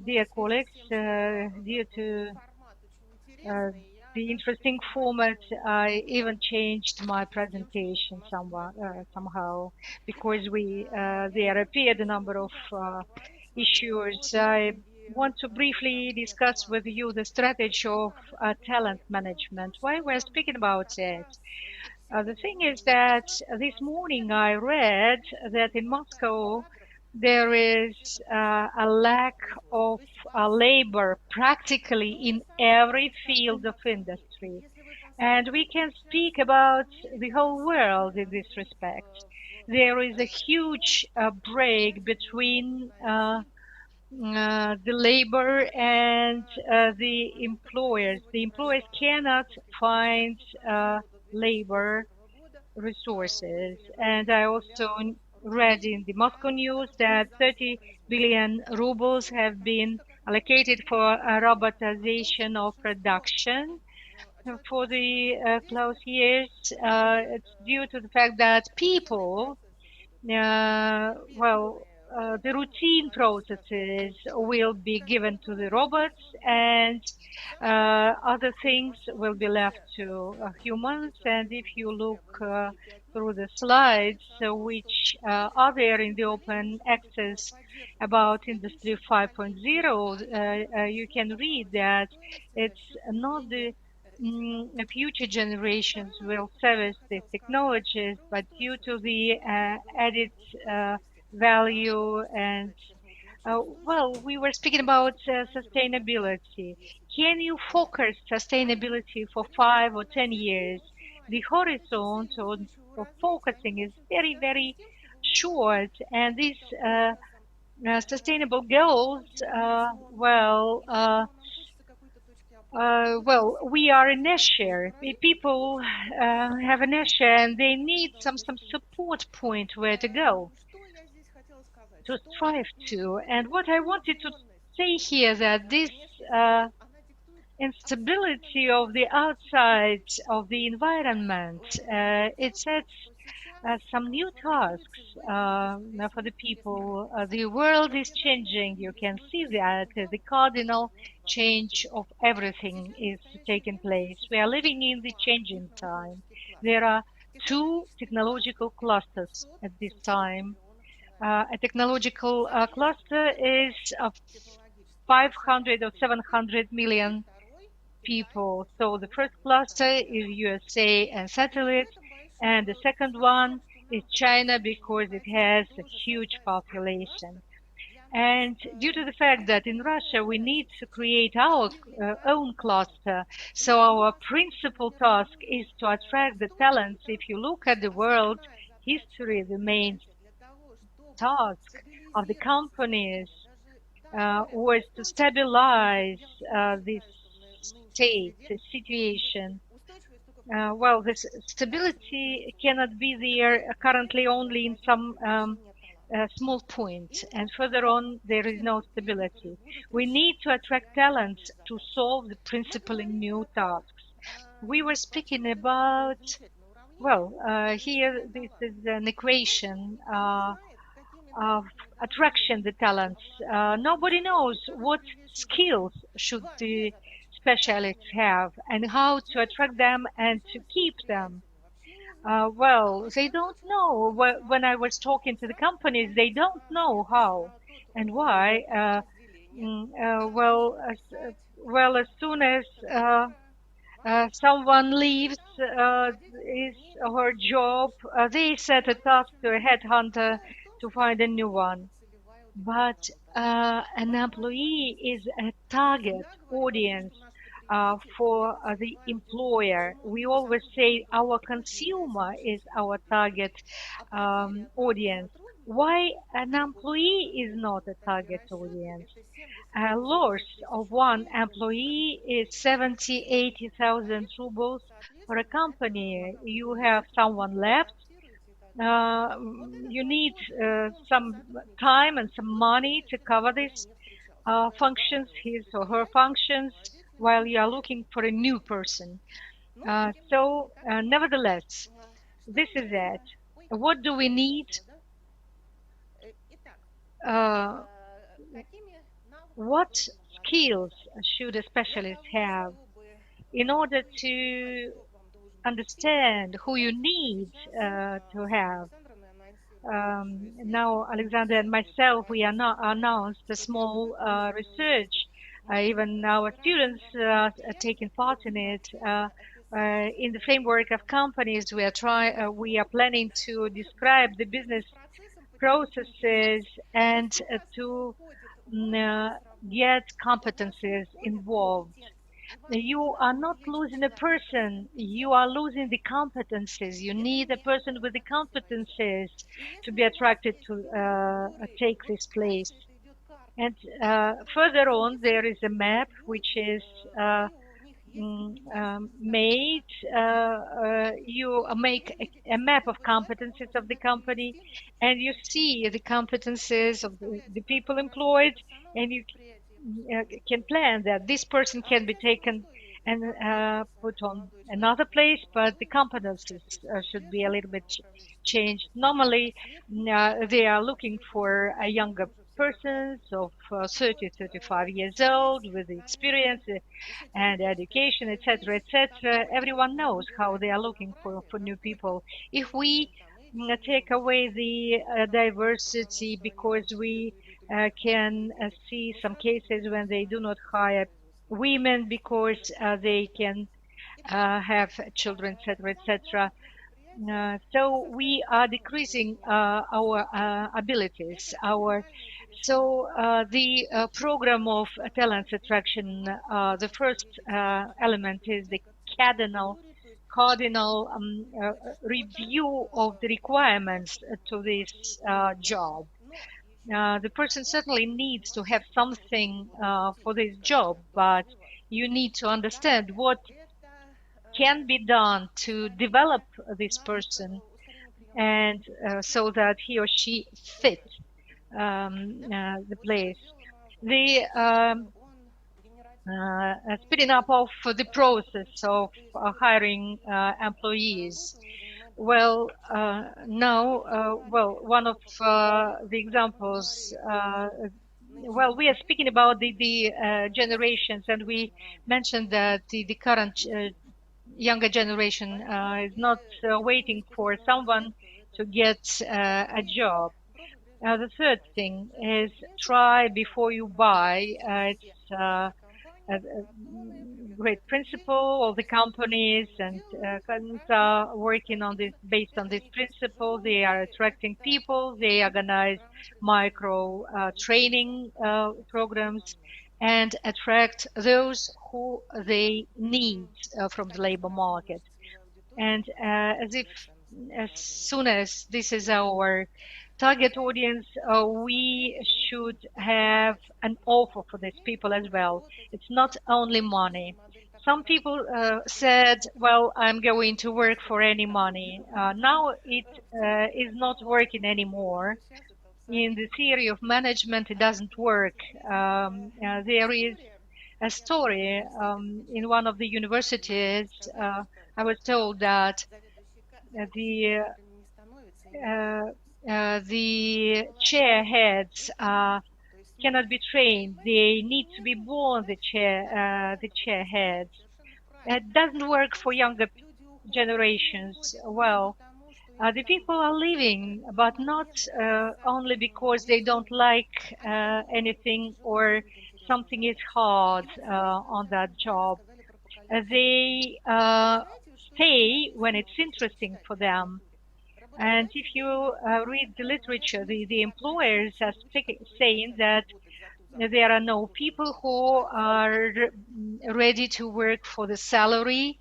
dear colleagues, due to the interesting format, I even changed my presentation somehow, because there appeared a number of issues. I want to briefly discuss with you the strategy of talent management. Why we're speaking about it? The thing is that this morning I read that in Moscow there is a lack of labor practically in every field of industry. And we can speak about the whole world in this respect. There is a huge break between the labor and the employers. The employers cannot find labor resources. And I also read in the Moscow news that 30 billion rubles have been allocated for robotization of production for the close years. It's due to the fact that people, the routine processes will be given to the robots, and other things will be left to humans. And if you look through the slides, which are there in the open access about Industry 5.0, you can read that it's not the future generations will service these technologies, but due to the added value and we were speaking about sustainability. Can you focus sustainability for 5 or 10 years? The horizon of focusing is very, very short, and these sustainable goals, we are in Asia. People have an Asia, and they need some support point where to go, to strive to. And what I wanted to say here, that this instability of the outside of the environment, it sets some new tasks for the people. The world is changing. You can see that the cardinal change of everything is taking place. We are living in the changing time. There are two technological clusters at this time. A technological cluster is 500 or 700 million people. So the first cluster is USA and satellites, and the second one is China, because it has a huge population. And due to the fact that in Russia we need to create our own cluster, so our principal task is to attract the talents. If you look at the world history, the main task of the companies was to stabilize this state, the situation. This stability cannot be there currently only in some small point, and further on there is no stability. We need to attract talents to solve the principally new tasks. We were speaking about, here this is an equation of attraction the talents. Nobody knows what skills should the specialists have and how to attract them and to keep them. They don't know. When I was talking to the companies, they don't know how and why. As soon as someone leaves his or her job, they set a task to a headhunter to find a new one. But an employee is a target audience for the employer. We always say our consumer is our target audience. Why an employee is not a target audience? A loss of one employee is 80,000 rubles for a company. You have someone left. You need some time and some money to cover these functions, his or her functions, while you are looking for a new person. Nevertheless, this is it. What do we need? what skills should a specialist have in order to understand who you need to have. Now, Alexander and myself, we are not announced a small research. Even our students are taking part in it. In the framework of companies, we are planning to describe the business processes and to get competencies involved. You are not losing a person, you are losing the competencies. You need a person with the competencies to be attracted to take this place. And further on, there is a map which is made. You make a map of competencies of the company, and you see the competencies of the people employed, and you can plan that this person can be taken and put on another place, but the competencies should be a little bit changed. Normally, they are looking for a younger persons of 30, 35 years old with experience and education, etc., etc. Everyone knows how they are looking for new people. If we take away the diversity because we can see some cases when they do not hire women because they can have children, etc., etc. So we are decreasing our abilities. The program of talent attraction, the first element is the cardinal review of the requirements to this job. The person certainly needs to have something for this job, but you need to understand what can be done to develop this person and so that he or she fit the place. The speeding up of the process of hiring employees. Well, one of the examples, we are speaking about the generations, and we mentioned that the current younger generation is not waiting for someone to get a job. The third thing is try before you buy. It's a great principle. All the companies and companies are working on this, based on this principle. They are attracting people. They organize micro training programs and attract those who they need from the labor market. And as soon as this is our target audience, we should have an offer for these people as well. It's not only money. Some people said, well, I'm going to work for any money. Now it is not working anymore. In the theory of management, it doesn't work. There is a story in one of the universities. I was told that the chair heads cannot be trained. They need to be born the chair heads. It doesn't work for younger generations. Well, the people are leaving, but not only because they don't like anything or something is hard on that job. They stay when it's interesting for them. And if you read the literature, the employers are saying that there are no people who are ready to work for the salary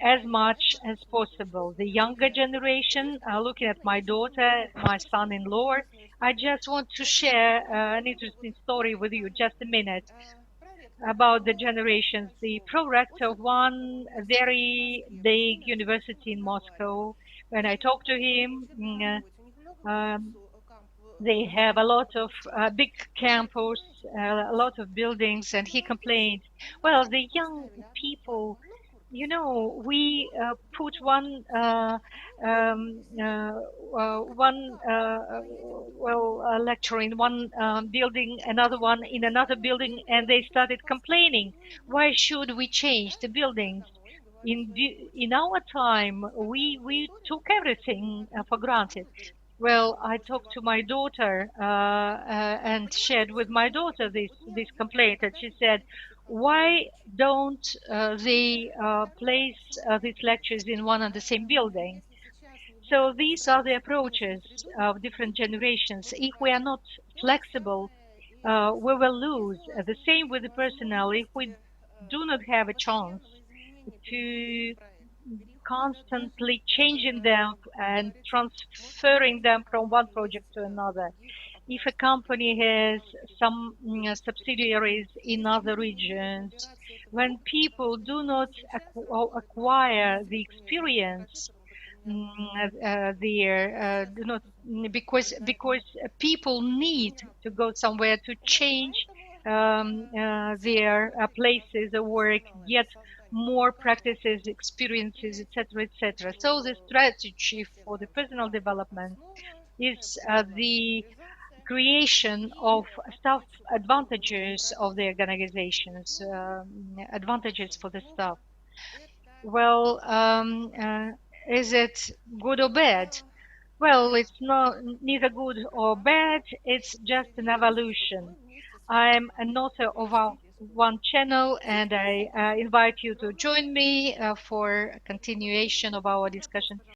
as much as possible. The younger generation, looking at my daughter, my son-in-law, I just want to share an interesting story with you, just a minute, about the generations. The pro-rector of one very big university in Moscow, when I talked to him, they have a lot of big campus, a lot of buildings, and he complained, well, the young people you know, we put one lecture in one building, another one in another building, and they started complaining. Why should we change the buildings? In our time, we took everything for granted. Well, I talked to my daughter and shared with my daughter this complaint, and she said, "Why don't they place these lectures in one and the same building?" So these are the approaches of different generations. If we are not flexible, we will lose. The same with the personnel. If we do not have a chance to constantly changing them and transferring them from one project to another. If a company has some subsidiaries in other regions, when people do not acquire the experience there, do not because people need to go somewhere to change their places of work, get more practices, experiences, etc., etc. So the strategy for the personal development is the creation of staff advantages of the organizations, advantages for the staff. Well, is it good or bad? Well, it's not neither good or bad. It's just an evolution. I'm an author of our one channel, and I invite you to join me for a continuation of our discussion.